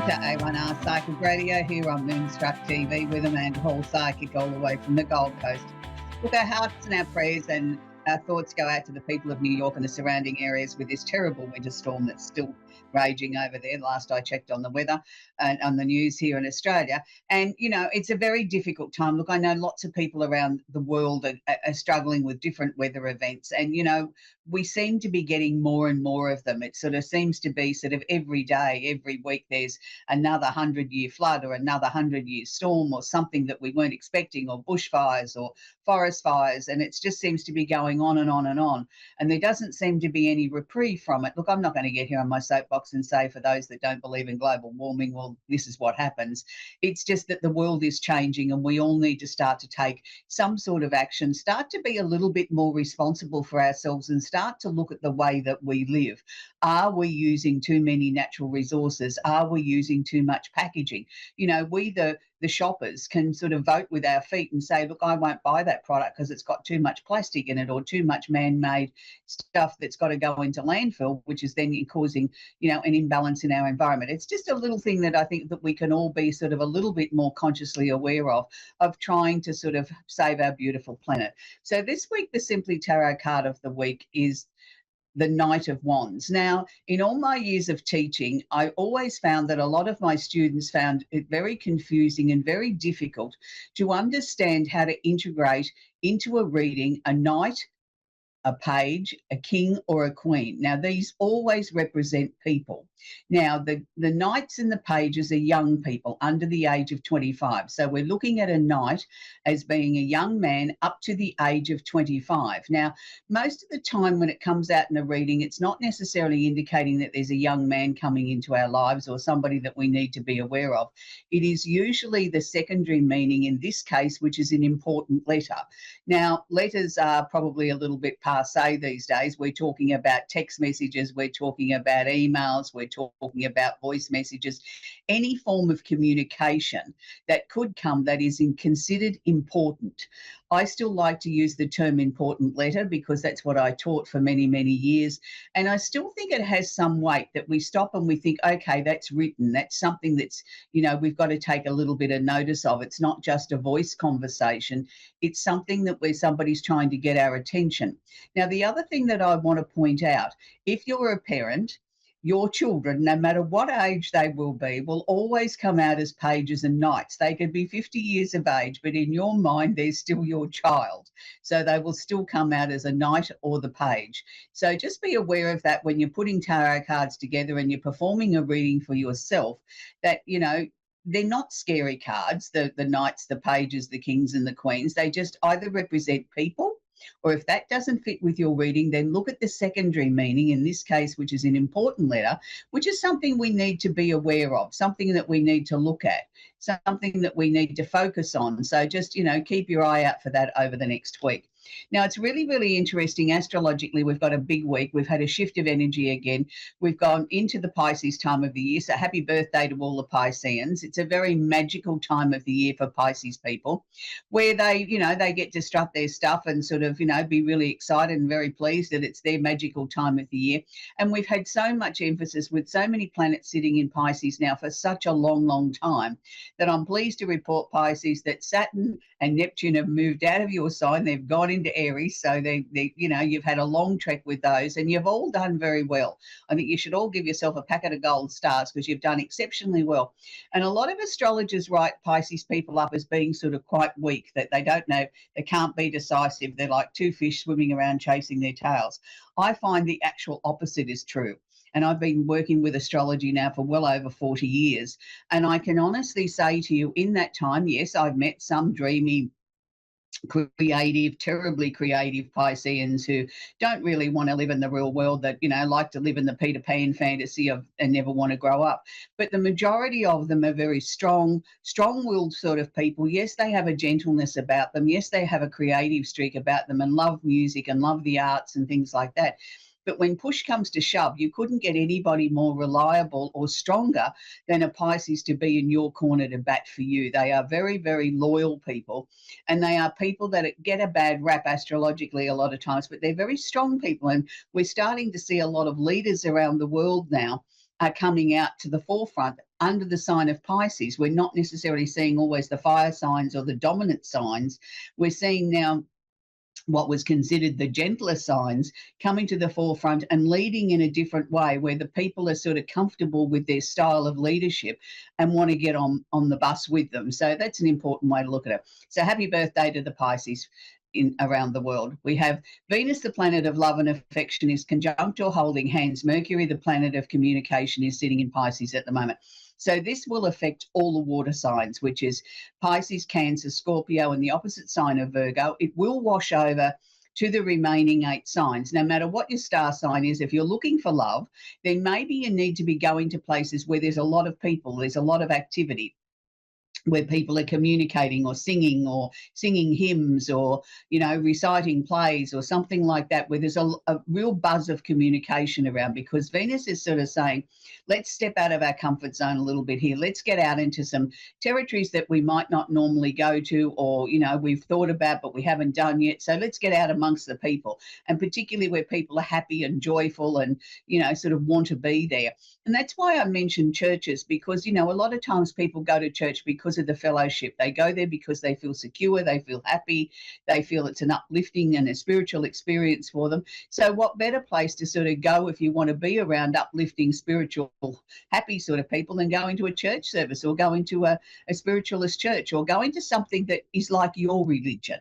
to A1R Psychic Radio here on Moonstruck TV with Amanda Hall, Psychic, all the way from the Gold Coast. Look, our hearts and our prayers and our thoughts go out to the people of New York and the surrounding areas with this terrible winter storm that's still raging over there. Last I checked on the weather and on the news here in Australia. And, you know, it's a very difficult time. Look, I know lots of people around the world are struggling with different weather events. And, you know, we seem to be getting more and more of them. It sort of seems to be sort of every day, every week, there's another 100-year flood or another 100-year storm or something that we weren't expecting, or bushfires or forest fires. And it just seems to be going on and on and on. And there doesn't seem to be any reprieve from it. Look, I'm not going to get here on my soapbox and say, for those that don't believe in global warming, well, this is what happens. It's just that the world is changing and we all need to start to take some sort of action, start to be a little bit more responsible for ourselves and start to look at the way that we live. Are we using too many natural resources? Are we using too much packaging? You know, we, the shoppers, can sort of vote with our feet and say, look, I won't buy that product because it's got too much plastic in it or too much man-made stuff that's got to go into landfill, which is then causing, you know, an imbalance in our environment. It's just a little thing that I think that we can all be sort of a little bit more consciously aware of trying to sort of save our beautiful planet. So this week, the Simply Tarot card of the week is the Knight of Wands. Now, in all my years of teaching, I always found that a lot of my students found it very confusing and very difficult to understand how to integrate into a reading a knight, a page, a king, or a queen. Now, these always represent people. Now, the knights and the pages are young people under the age of 25. So we're looking at a knight as being a young man up to the age of 25. Now, most of the time when it comes out in a reading, it's not necessarily indicating that there's a young man coming into our lives or somebody that we need to be aware of. It is usually the secondary meaning in this case, which is an important letter. Now, letters are probably a little bit passe these days. We're talking about text messages, we're talking about emails, we're talking about voice messages, any form of communication that could come that is considered important. I still like to use the term important letter because that's what I taught for many, many years. And I still think it has some weight that we stop and we think, okay, that's written. That's something that's, you know, we've got to take a little bit of notice of. It's not just a voice conversation. It's something that where somebody's trying to get our attention. Now, the other thing that I want to point out, if you're a parent, your children, no matter what age they will always come out as pages and knights. They could be 50 years of age, but in your mind, they're still your child. So they will still come out as a knight or the page. So just be aware of that when you're putting tarot cards together and you're performing a reading for yourself, that, you know, they're not scary cards, the knights, the pages, the kings and the queens. They just either represent people, or if that doesn't fit with your reading, then look at the secondary meaning in this case, which is an important letter, which is something we need to be aware of, something that we need to look at, something that we need to focus on. So just, you know, keep your eye out for that over the next week. Now, it's really, really interesting. Astrologically, we've got a big week. We've had a shift of energy again. We've gone into the Pisces time of the year. So happy birthday to all the Pisceans. It's a very magical time of the year for Pisces people where they, you know, they get to strut their stuff and sort of, you know, be really excited and very pleased that it's their magical time of the year. And we've had so much emphasis with so many planets sitting in Pisces now for such a long, long time that I'm pleased to report, Pisces, that Saturn and Neptune have moved out of your sign. They've gone into Aries. So they, you know, you've had a long trek with those and you've all done very well. I think you should all give yourself a packet of gold stars because you've done exceptionally well. And a lot of astrologers write Pisces people up as being sort of quite weak, that they don't know, they can't be decisive. They're like two fish swimming around chasing their tails. I find the actual opposite is true. And I've been working with astrology now for well over 40 years. And I can honestly say to you, in that time, yes, I've met some dreamy, creative, terribly creative Pisceans who don't really want to live in the real world, that, you know, like to live in the Peter Pan fantasy of and never want to grow up. But the majority of them are very strong-willed sort of people. Yes, they have a gentleness about them. Yes, they have a creative streak about them and love music and love the arts and things like that. But when push comes to shove, you couldn't get anybody more reliable or stronger than a Pisces to be in your corner to bat for you. They are very, very loyal people, and they are people that get a bad rap astrologically a lot of times, but they're very strong people. And we're starting to see a lot of leaders around the world now are coming out to the forefront under the sign of Pisces. We're not necessarily seeing always the fire signs or the dominant signs. We're seeing now what was considered the gentler signs coming to the forefront and leading in a different way, where the people are sort of comfortable with their style of leadership and want to get on the bus with them. So that's an important way to look at it. So happy birthday to the Pisces in around the world. We have Venus, the planet of love and affection, is conjunct or holding hands. Mercury, the planet of communication, is sitting in Pisces at the moment. So this will affect all the water signs, which is Pisces, Cancer, Scorpio, and the opposite sign of Virgo. It will wash over to the remaining 8 signs. No matter what your star sign is, if you're looking for love, then maybe you need to be going to places where there's a lot of people, there's a lot of activity, where people are communicating or singing hymns or, reciting plays or something like that, where there's a real buzz of communication around, because Venus is sort of saying, let's step out of our comfort zone a little bit here. Let's get out into some territories that we might not normally go to, or, we've thought about but we haven't done yet. So let's get out amongst the people, and particularly where people are happy and joyful and, sort of want to be there. And that's why I mentioned churches, because, a lot of times people go to church because of the fellowship. They go there because they feel secure, they feel happy, they feel it's an uplifting and a spiritual experience for them. So what better place to sort of go if you want to be around uplifting, spiritual, happy sort of people than going to a church service, or going to a spiritualist church, or going to something that is like your religion.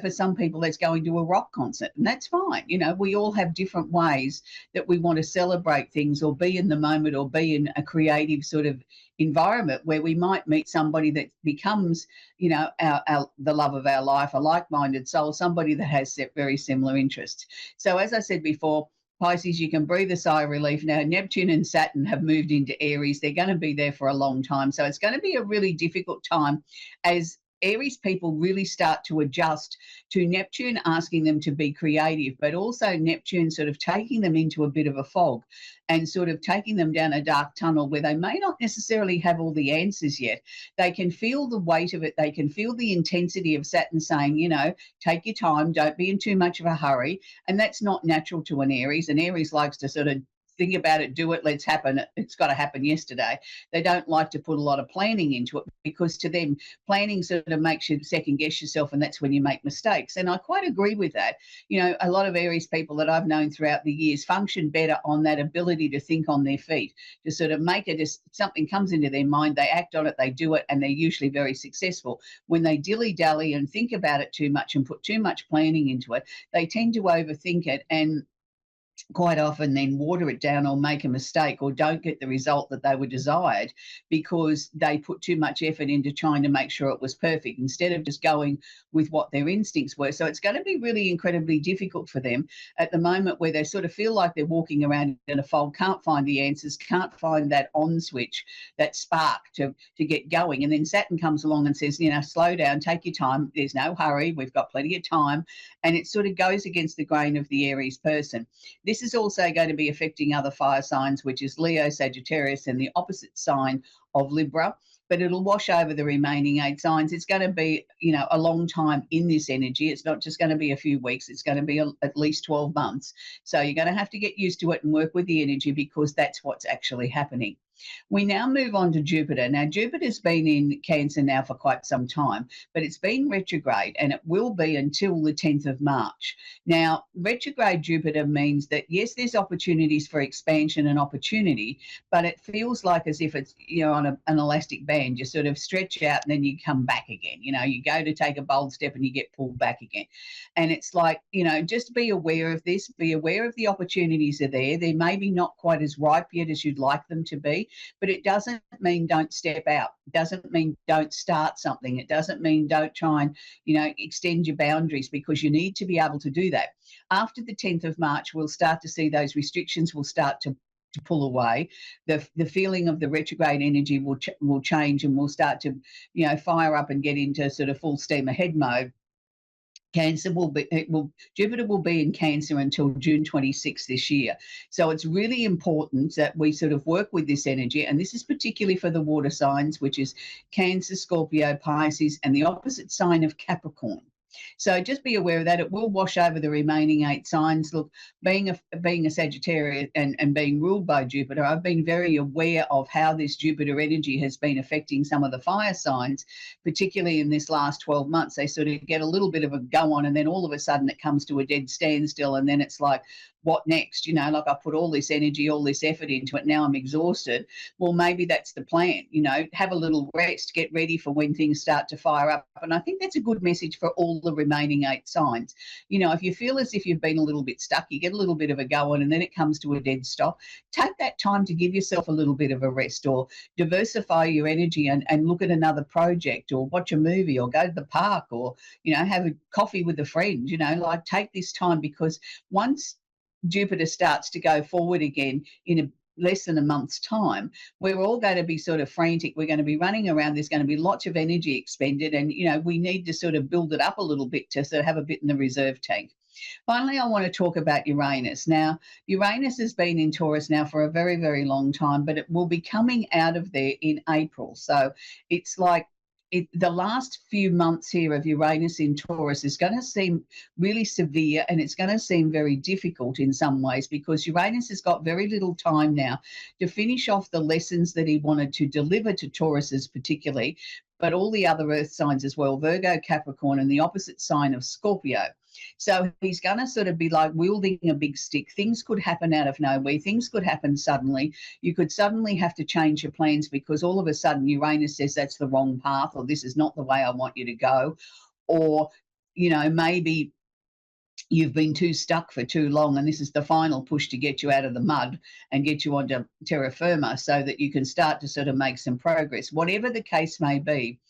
For some people that's going to a rock concert, and that's fine. We all have different ways that we want to celebrate things or be in the moment or be in a creative sort of environment where we might meet somebody that becomes, the love of our life, a like-minded soul, somebody that has very similar interests. So as I said before, Pisces, you can breathe a sigh of relief. Now, Neptune and Saturn have moved into Aries. They're going to be there for a long time. So it's going to be a really difficult time as Aries people really start to adjust to Neptune asking them to be creative, but also Neptune sort of taking them into a bit of a fog and sort of taking them down a dark tunnel where they may not necessarily have all the answers yet. They can feel the weight of it. They can feel the intensity of Saturn saying, take your time, don't be in too much of a hurry. And that's not natural to an Aries. And Aries likes to sort of think about it, do it, let's happen. It's got to happen yesterday. They don't like to put a lot of planning into it, because to them, planning sort of makes you second guess yourself, and that's when you make mistakes. And I quite agree with that. A lot of Aries people that I've known throughout the years function better on that ability to think on their feet, to sort of make it, as something comes into their mind, they act on it, they do it, and they're usually very successful. When they dilly-dally and think about it too much and put too much planning into it, they tend to overthink it, and quite often then water it down or make a mistake or don't get the result that they were desired, because they put too much effort into trying to make sure it was perfect instead of just going with what their instincts were. So it's going to be really incredibly difficult for them at the moment, where they sort of feel like they're walking around in a fog, can't find the answers, can't find that on switch, that spark to get going. And then Saturn comes along and says, slow down, take your time, there's no hurry, we've got plenty of time. And it sort of goes against the grain of the Aries person. This is also going to be affecting other fire signs, which is Leo, Sagittarius, and the opposite sign of Libra. But it'll wash over the remaining 8 signs. It's going to be, a long time in this energy. It's not just going to be a few weeks. It's going to be at least 12 months. So you're going to have to get used to it and work with the energy, because that's what's actually happening. We now move on to Jupiter. Now, Jupiter's been in Cancer now for quite some time, but it's been retrograde, and it will be until the 10th of March. Now, retrograde Jupiter means that, yes, there's opportunities for expansion and opportunity, but it feels like as if it's, on an elastic band. You sort of stretch out and then you come back again. You go to take a bold step and you get pulled back again. And it's like, just be aware of this, be aware of the opportunities are there. They're maybe not quite as ripe yet as you'd like them to be, but it doesn't mean don't step out. It doesn't mean don't start something. It doesn't mean don't try and, extend your boundaries, because you need to be able to do that. After the 10th of March, we'll start to see those restrictions will start to pull away. The feeling of the retrograde energy will change, and we'll start to, fire up and get into sort of full steam ahead mode. Jupiter will be in Cancer until June 26th this year. So it's really important that we sort of work with this energy. And this is particularly for the water signs, which is Cancer, Scorpio, Pisces, and the opposite sign of Capricorn. So just be aware of that. It will wash over the remaining 8 signs. Look, being a Sagittarius and being ruled by Jupiter, I've been very aware of how this Jupiter energy has been affecting some of the fire signs, particularly in this last 12 months. They sort of get a little bit of a go on, and then all of a sudden it comes to a dead standstill, and then it's like, what next? Like I put all this energy, all this effort into it. Now I'm exhausted. Well, maybe that's the plan. Have a little rest, get ready for when things start to fire up. And I think that's a good message for all the remaining 8 signs. If you feel as if you've been a little bit stuck, you get a little bit of a go on, and then it comes to a dead stop. Take that time to give yourself a little bit of a rest, or diversify your energy and look at another project, or watch a movie, or go to the park, or, have a coffee with a friend. Like, take this time, because once Jupiter starts to go forward again in less than a month's time, we're all going to be sort of frantic. We're going to be running around. There's going to be lots of energy expended, and we need to sort of build it up a little bit to sort of have a bit in the reserve tank. Finally, I want to talk about Uranus. Now, Uranus has been in Taurus now for a very, very long time, but it will be coming out of there in April. So it's like, the last few months here of Uranus in Taurus is going to seem really severe, and it's going to seem very difficult in some ways, because Uranus has got very little time now to finish off the lessons that he wanted to deliver to Tauruses particularly, but all the other earth signs as well, Virgo, Capricorn, and the opposite sign of Scorpio. So he's going to sort of be like wielding a big stick. Things could happen out of nowhere. Things could happen suddenly. You could suddenly have to change your plans because all of a sudden Uranus says that's the wrong path, or this is not the way I want you to go. Or, maybe you've been too stuck for too long, and this is the final push to get you out of the mud and get you onto terra firma so that you can start to sort of make some progress. Whatever the case may be,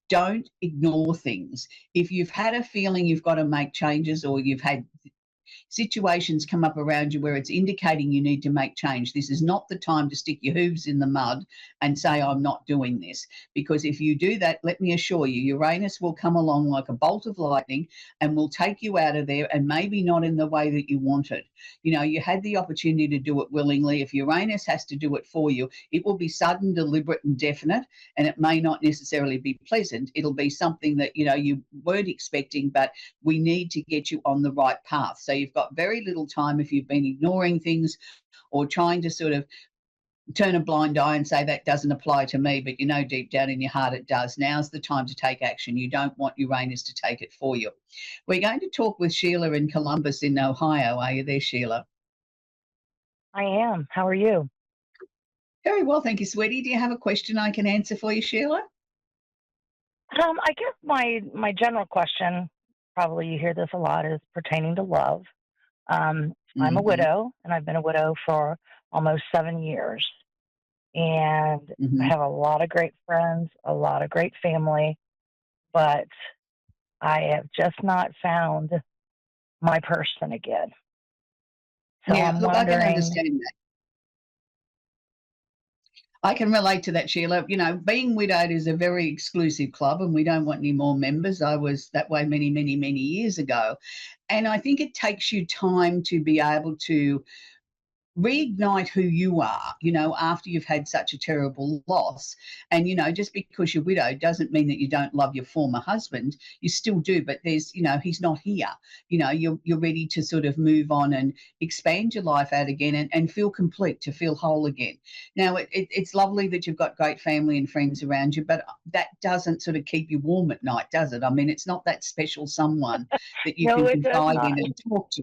don't ignore things. If you've had a feeling you've got to make changes, or you've had situations come up around you where it's indicating you need to make change, this is not the time to stick your hooves in the mud and say, I'm not doing this. Because if you do that, let me assure you, Uranus will come along like a bolt of lightning and will take you out of there, and maybe not in the way that you wanted. You had the opportunity to do it willingly. If Uranus has to do it for you, it will be sudden, deliberate, and definite, and it may not necessarily be pleasant. It'll be something that, you weren't expecting, but we need to get you on the right path. So you've got very little time if you've been ignoring things or trying to sort of turn a blind eye and say that doesn't apply to me, but deep down in your heart it does. Now's the time to take action. You don't want Uranus to take it for you. We're going to talk with Sheila in Columbus in Ohio. Are you there, Sheila? I am. How are you? Very well, thank you, sweetie. Do you have a question I can answer for you, Sheila? I guess my general question, probably you hear this a lot, is pertaining to love. I'm a widow, and I've been a widow for almost 7 years. And I have a lot of great friends, a lot of great family, but I have just not found my person again. So Yeah, I'm look, wondering, I can understand that. I can relate to that, Sheila. Being widowed is a very exclusive club, and we don't want any more members. I was that way many, many, many years ago. And I think it takes you time to be able to reignite who you are, after you've had such a terrible loss. And, just because you're widowed doesn't mean that you don't love your former husband. You still do, but there's, he's not here. You're ready to sort of move on and expand your life out again and feel complete, to feel whole again. Now, it's lovely that you've got great family and friends around you, but that doesn't sort of keep you warm at night, does it? I mean, it's not that special someone that you no, can it does confide not. in and talk to.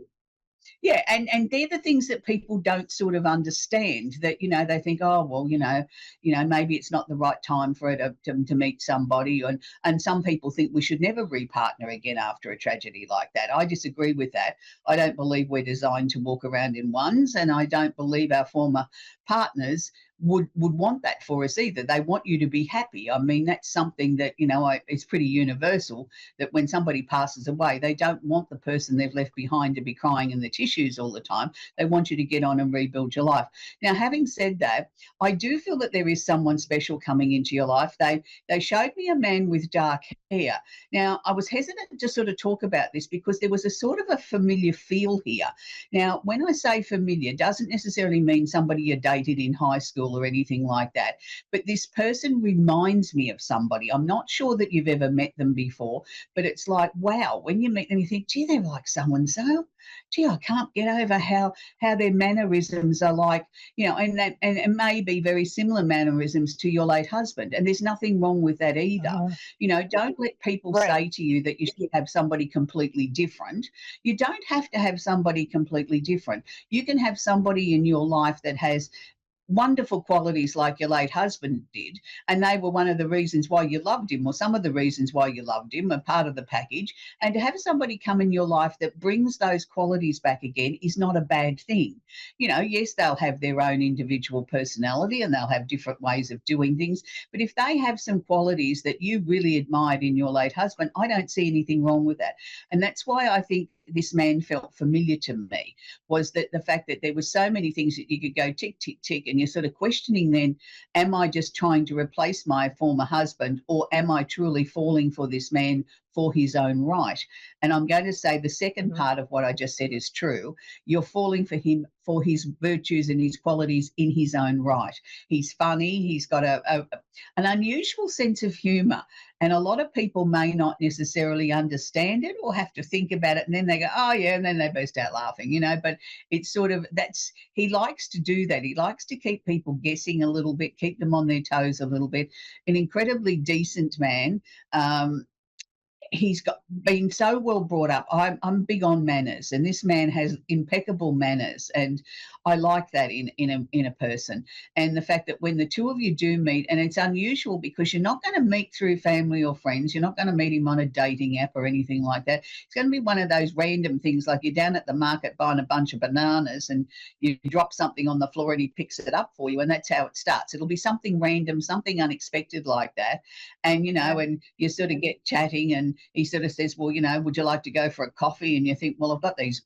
Yeah, and they're the things that people don't sort of understand, that, they think, oh, well, maybe it's not the right time for it to meet somebody. And some people think we should never repartner again after a tragedy like that. I disagree with that. I don't believe we're designed to walk around in ones, and I don't believe our former partners would want that for us either. They want you to be happy. I mean, that's something that, it's pretty universal, that when somebody passes away, they don't want the person they've left behind to be crying in the tissues all the time. They want you to get on and rebuild your life. Now, having said that, I do feel that there is someone special coming into your life. They showed me a man with dark hair. Now, I was hesitant to sort of talk about this because there was a sort of a familiar feel here. Now, when I say familiar, doesn't necessarily mean somebody you dated in high school unusual or anything like that. But this person reminds me of somebody. I'm not sure that you've ever met them before, but it's like, wow, when you meet them, you think, gee, they're like so and so. Gee, I can't get over how their mannerisms are like, and it may be very similar mannerisms to your late husband. And there's nothing wrong with that either. Mhm. Don't let people Right. say to you that you should have somebody completely different. You don't have to have somebody completely different. You can have somebody in your life that has wonderful qualities like your late husband did, and they were one of the reasons why you loved him, or some of the reasons why you loved him, are part of the package. And to have somebody come in your life that brings those qualities back again is not a bad thing. Yes, they'll have their own individual personality and they'll have different ways of doing things, but if they have some qualities that you really admired in your late husband, I don't see anything wrong with that. And that's why I think this man felt familiar to me, was that the fact that there were so many things that you could go tick, tick, tick, and you're sort of questioning then, am I just trying to replace my former husband, or am I truly falling for this man for his own right? And I'm going to say the second Mhm. part of what I just said is true. You're falling for him for his virtues and his qualities in his own right. He's funny, he's got an unusual sense of humour. And a lot of people may not necessarily understand it or have to think about it. And then they go, oh, yeah. And then they burst out laughing. But it's sort of, he likes to do that. He likes to keep people guessing a little bit, keep them on their toes a little bit. An incredibly decent man. He's been so well brought up. I'm big on manners, and this man has impeccable manners, and I like that in a person. And the fact that when the two of you do meet, and it's unusual because you're not going to meet through family or friends, you're not going to meet him on a dating app or anything like that. It's going to be one of those random things, like you're down at the market buying a bunch of bananas, and you drop something on the floor, and he picks it up for you, and that's how it starts. It'll be something random, something unexpected like that, and Right. and you sort of get chatting, and he sort of says, well, would you like to go for a coffee? And you think, well, I've got these,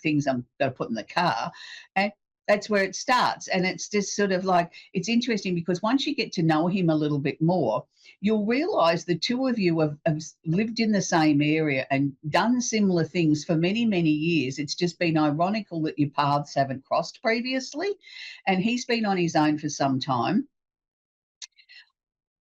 things I'm going to put in the car. And that's where it starts. And it's just sort of like, it's interesting because once you get to know him a little bit more, you'll realize the two of you have lived in the same area and done similar things for many, many years. It's just been ironical that your paths haven't crossed previously. And he's been on his own for some time.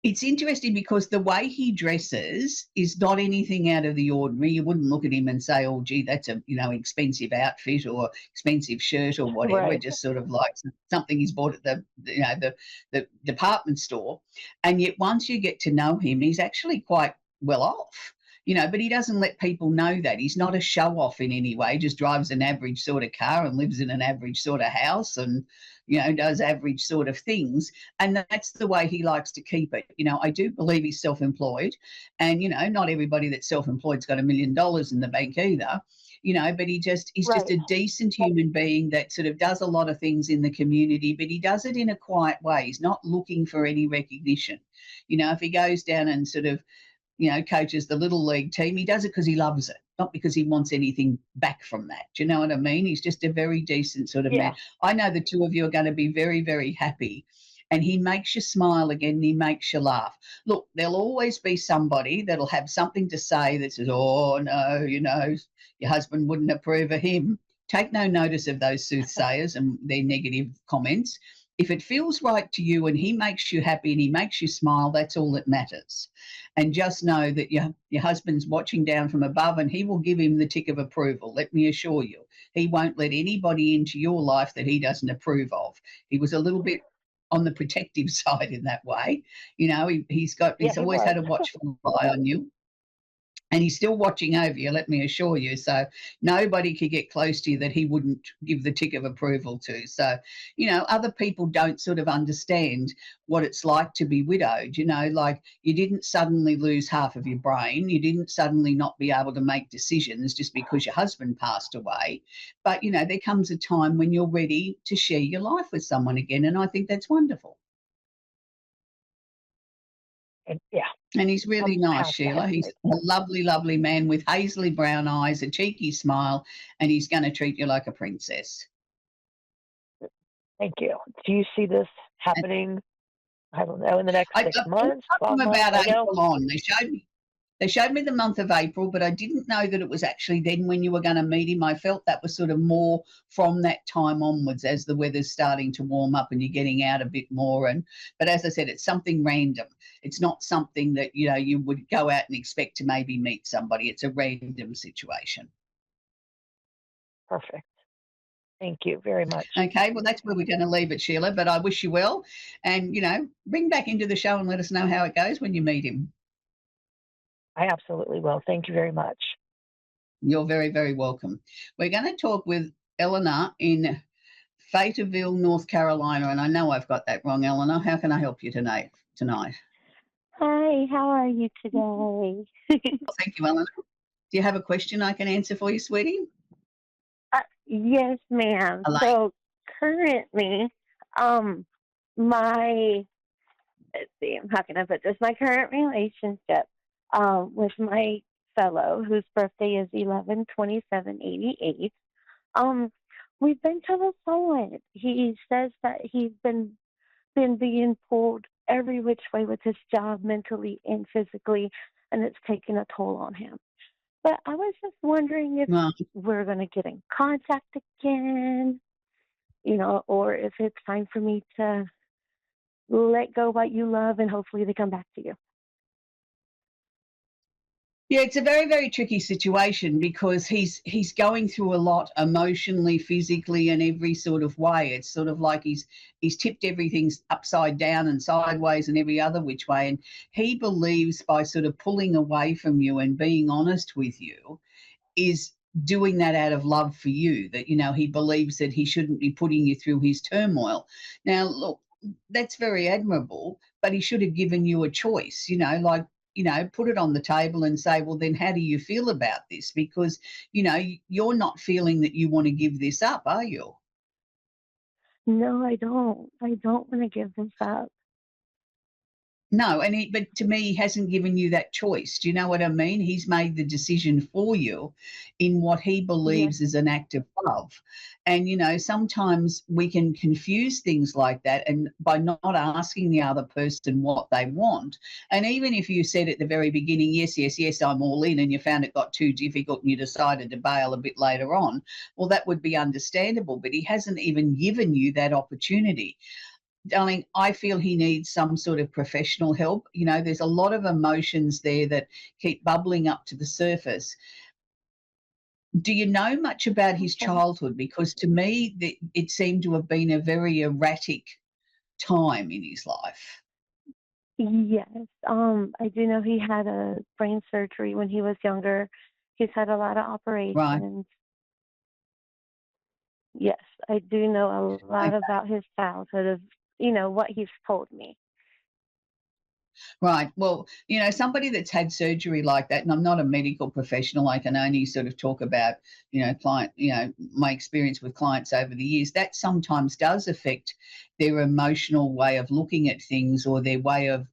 It's interesting because the way he dresses is not anything out of the ordinary. You wouldn't look at him and say, oh, gee, that's a, expensive outfit or expensive shirt or whatever. Right. Just sort of like something he's bought at the department store. And yet once you get to know him, he's actually quite well off. But he doesn't let people know that. He's not a show off in any way, just drives an average sort of car and lives in an average sort of house and, does average sort of things. And that's the way he likes to keep it. I do believe he's self-employed, and not everybody that's self-employed's got $1 million in the bank either. But he's just Right. a decent human being that sort of does a lot of things in the community, but he does it in a quiet way. He's not looking for any recognition. If he goes down and sort of coaches the little league team, he does it because he loves it, not because he wants anything back from that. Do you know what I mean? He's just a very decent sort of man. Yeah. I know the two of you are going to be very, very happy. And he makes you smile again, and he makes you laugh. Look, there'll always be somebody that'll have something to say that says, oh, no, your husband wouldn't approve of him. Take no notice of those soothsayers and their negative comments. If it feels right to you and he makes you happy and he makes you smile, that's all that matters. And just know that your husband's watching down from above, and he will give him the tick of approval. Let me assure you, he won't let anybody into your life that he doesn't approve of. He was a little bit on the protective side in that way. Yeah, He's he always was. had a watchful eye on you, and he's still watching over you, let me assure you. So nobody could get close to you that he wouldn't give the tick of approval to. So, other people don't sort of understand what it's like to be widowed. Like, you didn't suddenly lose half of your brain. You didn't suddenly not be able to make decisions just because your husband passed away. But, there comes a time when you're ready to share your life with someone again. And I think that's wonderful. And yeah, And he's really I'm nice, past that. Sheila. He's a lovely, lovely man with hazily brown eyes, a cheeky smile, and he's going to treat you like a princess. Thank you. Do you see this And happening? I don't know, in the next I 6 bought months, from 12 months? about I know. April on. They showed me. They showed me the month of April, but I didn't know that it was actually then when you were going to meet him. I felt that was sort of more from that time onwards as the weather's starting to warm up and you're getting out a bit more. But as I said, it's something random. It's not something that, you would go out and expect to maybe meet somebody. It's a random situation. Perfect. Thank you very much. Okay, well, that's where we're going to leave it, Sheila. But I wish you well. And, bring back into the show and let us know how it goes when you meet him. I absolutely will. Thank you very much. You're very, very welcome. We're going to talk with Eleanor in Fayetteville, North Carolina. And I know I've got that wrong, Eleanor. How can I help you tonight? Hi, how are you today? Well, thank you, Eleanor. Do you have a question I can answer for you, sweetie? Yes, ma'am. Elaine. So currently, my let's see, how can I put this? My current relationship with my fellow, whose birthday is 11/27/88. We've been kind of silent. He says that he's been being pulled every which way with his job, mentally and physically, and it's taken a toll on him. But I was just wondering if Well, we're going to get in contact again, or if it's time for me to let go what you love and hopefully they come back to you. yeah, it's a very, very tricky situation because he's going through a lot emotionally, physically, and every sort of way. It's sort of like he's tipped everything upside down and sideways and every other which way. And he believes by sort of pulling away from you and being honest with you is doing that out of love for you, that, he believes that he shouldn't be putting you through his turmoil. Now, look, that's very admirable, but he should have given you a choice, put it on the table and say, well, then how do you feel about this? Because, you're not feeling that you want to give this up, are you? No, I don't. I don't want to give this up. No, but to me, he hasn't given you that choice. Do you know what I mean? He's made the decision for you in what he Yes. believes is an act of love. And, sometimes we can confuse things like that and by not asking the other person what they want. And even if you said at the very beginning, yes, yes, yes, I'm all in, and you found it got too difficult and you decided to bail a bit later on, well, that would be understandable. But he hasn't even given you that opportunity. Darling, I feel he needs some sort of professional help. There's a lot of emotions there that keep bubbling up to the surface. Do you know much about his Okay. childhood? Because to me, it seemed to have been a very erratic time in his life. Yes. I do know he had a brain surgery when he was younger. He's had a lot of Right. operations. Yes, I do know a lot about his childhood of, what he's told me. Right. Well, somebody that's had surgery like that, and I'm not a medical professional, I can only sort of talk about, my experience with clients over the years, that sometimes does affect their emotional way of looking at things or their way of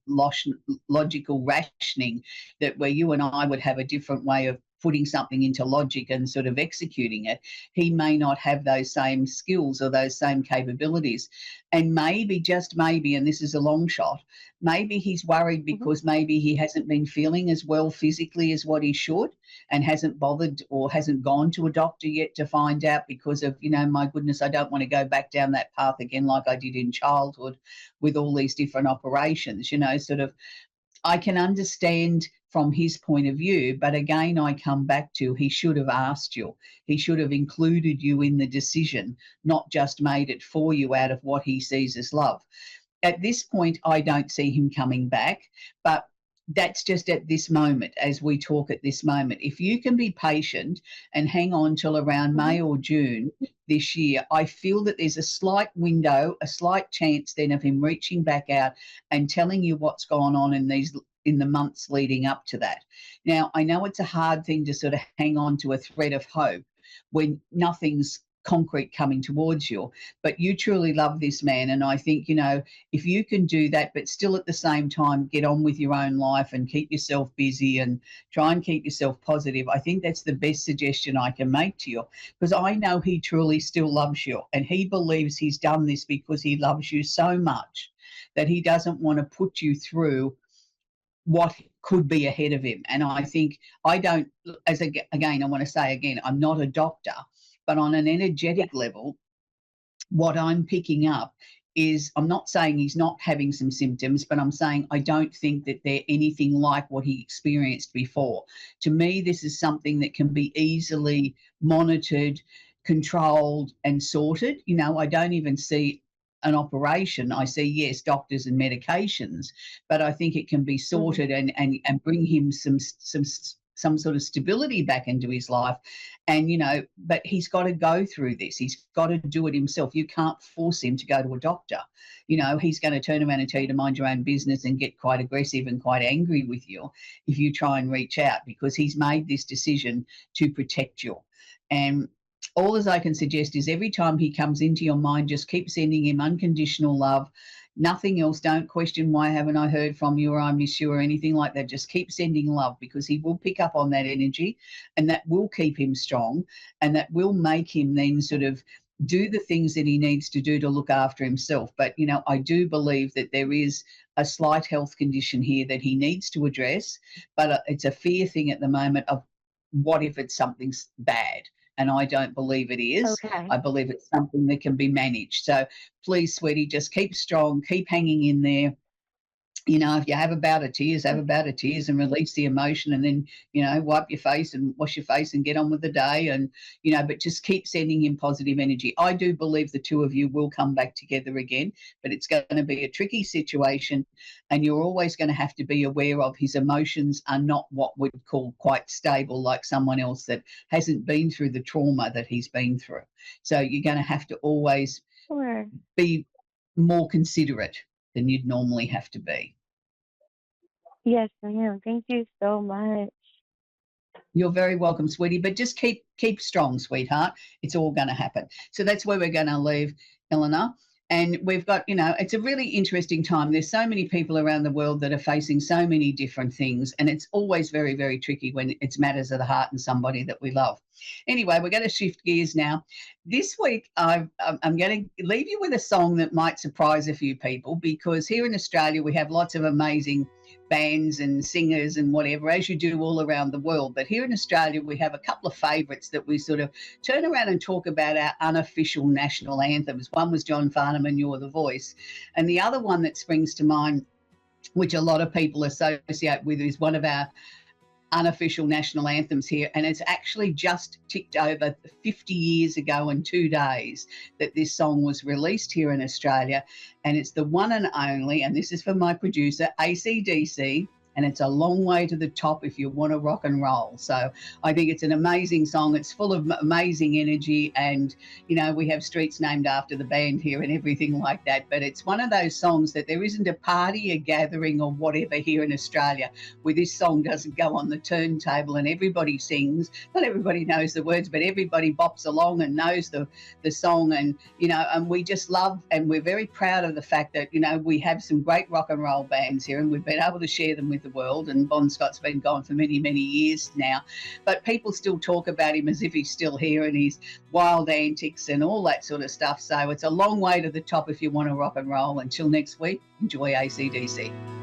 logical rationing, that where you and I would have a different way of putting something into logic and sort of executing it, he may not have those same skills or those same capabilities. And maybe, just maybe, and this is a long shot, maybe he's worried Mhm. because maybe he hasn't been feeling as well physically as what he should and hasn't bothered or hasn't gone to a doctor yet to find out because of, my goodness, I don't want to go back down that path again like I did in childhood with all these different operations, sort of. I can understand from his point of view, but again, I come back to he should have asked you. He should have included you in the decision, not just made it for you out of what he sees as love. At this point, I don't see him coming back, but that's just at this moment, as we talk at this moment. If you can be patient and hang on till around Mhm. May or June this year, I feel that there's a slight window, a slight chance then of him reaching back out and telling you what's gone on in the months leading up to that. Now, I know it's a hard thing to sort of hang on to a thread of hope when nothing's concrete coming towards you, but you truly love this man. And I think, if you can do that, but still at the same time get on with your own life and keep yourself busy and try and keep yourself positive, I think that's the best suggestion I can make to you, because I know he truly still loves you and he believes he's done this because he loves you so much that he doesn't want to put you through what could be ahead of him. And I think again, I want to say again, I'm not a doctor, but on an energetic level, what I'm picking up is, I'm not saying he's not having some symptoms, but I'm saying I don't think that they're anything like what he experienced before. To me, this is something that can be easily monitored, controlled, and sorted. I don't even see an operation. I see, yes, doctors and medications, but I think it can be sorted and bring him some sort of stability back into his life. And but he's got to go through this. He's got to do it himself. You can't force him to go to a doctor. He's going to turn around and tell you to mind your own business and get quite aggressive and quite angry with you if you try and reach out, because he's made this decision to protect you. And all as I can suggest is, every time he comes into your mind, just keep sending him unconditional love. Nothing else. Don't question, why haven't I heard from you, or I miss you, or anything like that. Just keep sending love, because he will pick up on that energy, and that will keep him strong, and that will make him then sort of do the things that he needs to do to look after himself. But, I do believe that there is a slight health condition here that he needs to address, but it's a fear thing at the moment of, what if it's something bad? And I don't believe it is. Okay. I believe it's something that can be managed. So please, sweetie, just keep strong, keep hanging in there. If you have a bout of tears, have a bout of tears and release the emotion, and then, wipe your face and wash your face and get on with the day. And, but just keep sending him positive energy. I do believe the two of you will come back together again, but it's going to be a tricky situation. And you're always going to have to be aware of, his emotions are not what we'd call quite stable, like someone else that hasn't been through the trauma that he's been through. So you're going to have to always be more considerate than you'd normally have to be. Yes, ma'am. Thank you so much. You're very welcome, sweetie. But just keep strong, sweetheart. It's all going to happen. So that's where we're going to leave, Eleanor. And we've got, it's a really interesting time. There's so many people around the world that are facing so many different things. And it's always very, very tricky when it's matters of the heart and somebody that we love. Anyway, we're going to shift gears now. This week, I'm going to leave you with a song that might surprise a few people, because here in Australia, we have lots of amazing bands and singers and whatever, as you do all around the world. But here in Australia, we have a couple of favourites that we sort of turn around and talk about, our unofficial national anthems. One was John Farnham and You're the Voice. And the other one that springs to mind, which a lot of people associate with, is one of our unofficial national anthems here, and it's actually just ticked over 50 years ago and 2 days that this song was released here in Australia, and it's the one and only, and this is for my producer, AC/DC, and it's a long way to the top if you want to rock and roll. So I think it's an amazing song. It's full of amazing energy, and we have streets named after the band here and everything like that. But it's one of those songs that there isn't a party, a gathering or whatever here in Australia where this song doesn't go on the turntable and everybody sings. Not everybody knows the words, but everybody bops along and knows the song. And and we just love, and we're very proud of the fact that we have some great rock and roll bands here, and we've been able to share them with the world. And Bon Scott's been gone for many, many years now, but people still talk about him as if he's still here, and his wild antics and all that sort of stuff. So it's a long way to the top if you want to rock and roll. Until next week, enjoy AC/DC.